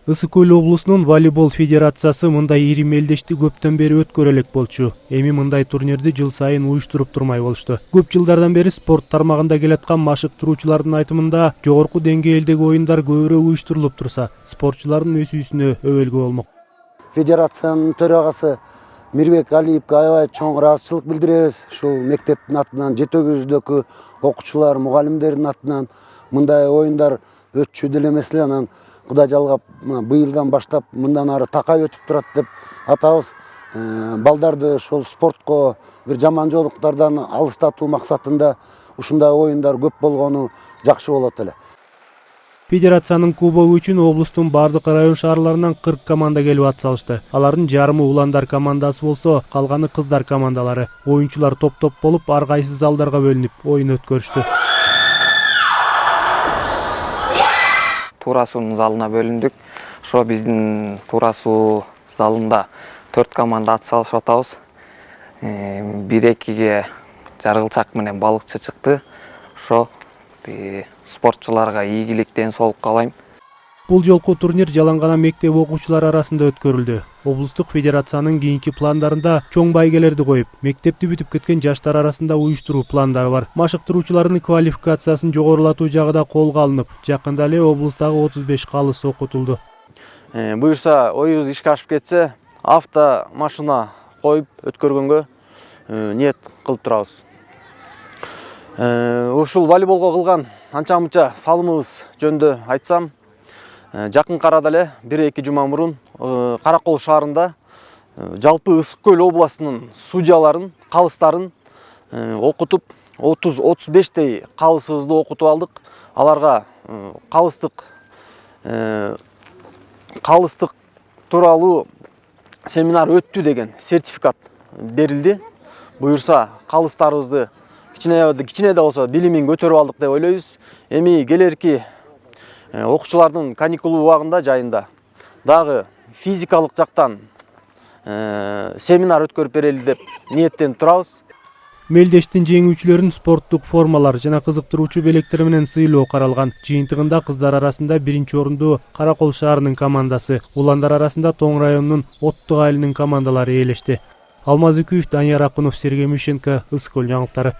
Ысык Көл облусунун волейбол федерациясы мындай ири мелдешти көптөн бери өткөрө элек болчу. Эми мындай турнирди жыл сайын уюштуруп турмай болушту. Көп жылдардан бери спорт тармагында келаткан машыктыруучулардын айтымында жогорку деңгээлдеги оюндар көбүрөөк уюштурулуп турса, спортчулардын өсүүсүнө өбөлгө болмок. Федерациянын төрагасы Мирбек Алиевке аябай чоң ыраазычылык билдиребиз. Ушул мектептин атынан, жетөгүбүздөгү окуучулар, мугалимдердин атынан мындай оюндар өтчү деле эмес эле. Анан Кудай жалгап быйылдан баштап мындан ары такай өтүп турат деп атабыз. Балдарды ошол спортко бир жаман жоолуктардан алыстатуу максатында ушундай оюндар көп болгону жакшы болот эле. Федерациянын кубогу үчүн облустун бардык район шаарларынан 40 команда келип атсалышты. Алардын жарымы уландар командасы болсо, калганы кыздар командалары. Оюнчулар топ-топ болуп, ар кайсы залдарга бөлүнүп оюн өткөрүштү. Туура суунун залына бөлүндүк. Ошо биздин туура суу залында 4 команда атсалышып атабыз. 1-2-ге жаргылчак менен балыкчы чыкты. Ошо спортчуларга ийгилик, ден соолук каалайм. Бул жолку турнир Жалаңгана мектеп окуучулары арасында өткөрүлдү. Облустук федерациянын кийинки пландарында чоң байгелерди коюп, мектепти бүтүп кеткен жаштар арасында уюштуруу пландары бар. Машыктыруучулардын квалификациясын жогорулатуу жагы да колго алынып, жакында эле облустагы 35 калыс окутулду. Буюрса, оюбуз ишке ашып кетсе, автомашина коюп өткөргөнгө ниет кылып турабыз. Ушул волейболго кылган анча-мынча салымыбыз жөнүндө айтсам, жакын арада эле 1-2 жума мурун Каракол шаарында жалпы Ысык Көл областынын судьяларын, калыстарын окутуп, 30-35 калысыбызды окутуп алдык. Аларга калыстык тууралуу семинар өттү деген сертификат берилди. Буюрса, калыстарыбызды кичине да болсо билимин көтөрүп алдык деп ойлойбуз. Эми келерки окуучулардын каникул убагында, жайында дагы физикалык жактан семинар өткөрүп берели деп ниеттенип турабыз. Мелдештин жеңүүчүлөрүн спорттук формалар жана кызыктыруучу белектер менен сыйлоо каралган. Жыйынтыгында кыздар арасында 1-орунду Каракол шаарынын командасы, уландар арасында Тоң районунун Оттук айылынын командалары ээлешти. Алмаз Үкүев, Данияр Акунов, Сергей Мищенко, Ысык Көл жаңылыктары.